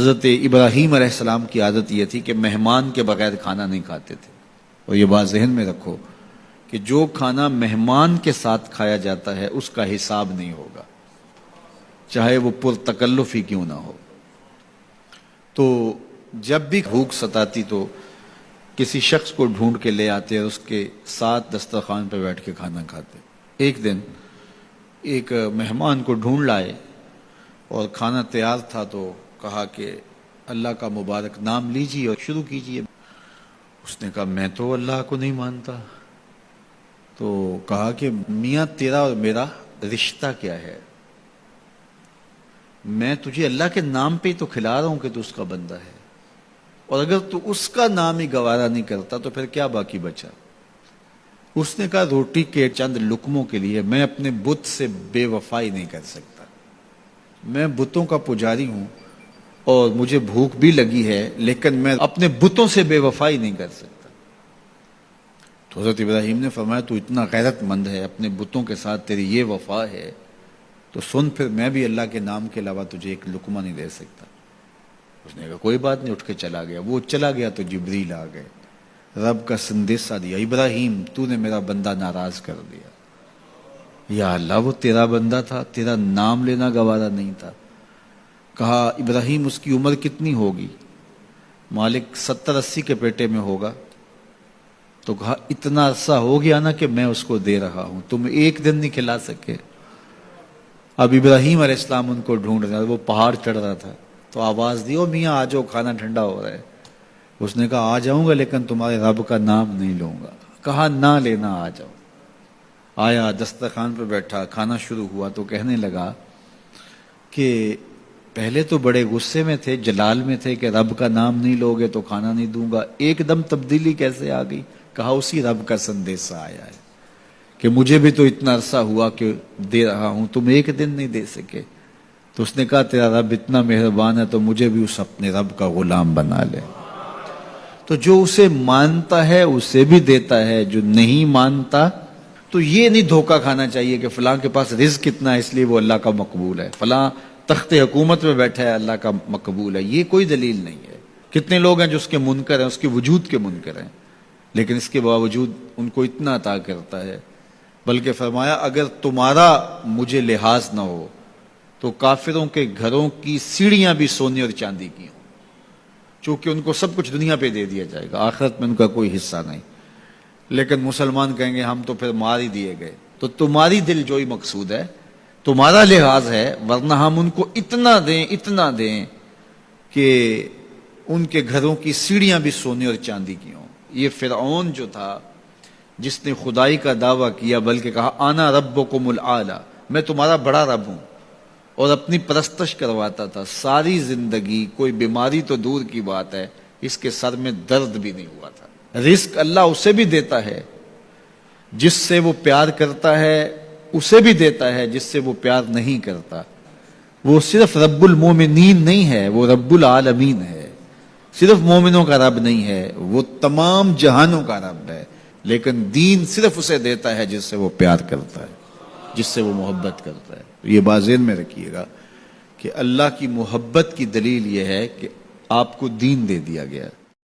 حضرت ابراہیم علیہ السلام کی عادت یہ تھی کہ مہمان کے بغیر کھانا نہیں کھاتے تھے. اور یہ بات ذہن میں رکھو کہ جو کھانا مہمان کے ساتھ کھایا جاتا ہے اس کا حساب نہیں ہوگا، چاہے وہ پرتکلف ہی کیوں نہ ہو. تو جب بھی بھوک ستاتی تو کسی شخص کو ڈھونڈ کے لے آتے اور اس کے ساتھ دسترخوان پہ بیٹھ کے کھانا کھاتے. ایک دن ایک مہمان کو ڈھونڈ لائے اور کھانا تیار تھا تو کہا کہ اللہ کا مبارک نام لیجیے اور شروع کیجیے. اس نے کہا میں تو اللہ کو نہیں مانتا. تو کہا کہ میاں تیرا اور میرا رشتہ کیا ہے؟ میں تجھے اللہ کے نام پہ ہی تو کھلا رہا ہوں کہ تو اس کا بندہ ہے، اور اگر تو اس کا نام ہی گوارا نہیں کرتا تو پھر کیا باقی بچا؟ اس نے کہا روٹی کے چند لقموں کے لیے میں اپنے بت سے بے وفائی نہیں کر سکتا. میں بتوں کا پجاری ہوں اور مجھے بھوک بھی لگی ہے، لیکن میں اپنے بتوں سے بے وفائی نہیں کر سکتا. تو حضرت ابراہیم نے فرمایا تو اتنا غیرت مند ہے، اپنے بتوں کے ساتھ تیری یہ وفا ہے، تو سن پھر میں بھی اللہ کے نام کے علاوہ تجھے ایک لقمہ نہیں دے سکتا. اس نے کہا کوئی بات نہیں، اٹھ کے چلا گیا. وہ چلا گیا تو جبریل آ گئے، رب کا سندیشہ دیا، ابراہیم تو نے میرا بندہ ناراض کر دیا. یا اللہ وہ تیرا بندہ تھا، تیرا نام لینا گوارا نہیں تھا. کہا ابراہیم اس کی عمر کتنی ہوگی؟ مالک 70-80 کے پیٹے میں ہوگا. تو کہا اتنا عرصہ ہو گیا نا کہ میں اس کو دے رہا ہوں، تم ایک دن نہیں کھلا سکے. اب ابراہیم علیہ السلام ان کو ڈھونڈ رہا، وہ پہاڑ چڑھ رہا تھا تو آواز دی او میاں آ جاؤ کھانا ٹھنڈا ہو رہا ہے. اس نے کہا آ جاؤں گا لیکن تمہارے رب کا نام نہیں لوں گا. کہا نہ لینا، آ جاؤ. آیا دسترخوان پہ بیٹھا، کھانا شروع ہوا تو کہنے لگا کہ پہلے تو بڑے غصے میں تھے، جلال میں تھے کہ رب کا نام نہیں لوگے تو کھانا نہیں دوں گا. ایک دم تبدیلی کیسے آ گئی؟ کہا اسی رب کا سندیشہ آیا ہے کہ مجھے بھی تو اتنا عرصہ ہوا کہ دے رہا ہوں، تم ایک دن نہیں دے سکے. تو اس نے کہا تیرا رب اتنا مہربان ہے تو مجھے بھی اس اپنے رب کا غلام بنا لے. تو جو اسے مانتا ہے اسے بھی دیتا ہے، جو نہیں مانتا تو یہ نہیں دھوکہ کھانا چاہیے کہ فلاں کے پاس رزق کتنا ہے اس لیے وہ اللہ کا مقبول ہے، فلاں تخت حکومت میں بیٹھا ہے اللہ کا مقبول ہے. یہ کوئی دلیل نہیں ہے. کتنے لوگ ہیں جو اس کے منکر ہیں، اس کے وجود کے منکر ہیں، لیکن اس کے باوجود ان کو اتنا عطا کرتا ہے. بلکہ فرمایا اگر تمہارا مجھے لحاظ نہ ہو تو کافروں کے گھروں کی سیڑھیاں بھی سونے اور چاندی کی ہوں، چونکہ ان کو سب کچھ دنیا پہ دے دیا جائے گا، آخرت میں ان کا کوئی حصہ نہیں. لیکن مسلمان کہیں گے ہم تو پھر مار ہی دیے گئے. تو تمہاری دل جوئی مقصود ہے، تمہارا لحاظ ہے، ورنہ ہم ان کو اتنا دیں کہ ان کے گھروں کی سیڑھیاں بھی سونے اور چاندی کی ہوں. یہ فرعون جو تھا جس نے خدائی کا دعویٰ کیا، بلکہ کہا آنا ربکم الاعلی، میں تمہارا بڑا رب ہوں، اور اپنی پرستش کرواتا تھا. ساری زندگی کوئی بیماری تو دور کی بات ہے اس کے سر میں درد بھی نہیں ہوا تھا. رزق اللہ اسے بھی دیتا ہے جس سے وہ پیار کرتا ہے، اسے بھی دیتا ہے جس سے وہ پیار نہیں کرتا. وہ صرف رب المومنین نہیں ہے، وہ رب العالمین ہے. صرف مومنوں کا رب نہیں ہے، وہ تمام جہانوں کا رب ہے. لیکن دین صرف اسے دیتا ہے جس سے وہ پیار کرتا ہے، جس سے وہ محبت کرتا ہے. یہ بات ذہن میں رکھیے گا کہ اللہ کی محبت کی دلیل یہ ہے کہ آپ کو دین دے دیا گیا.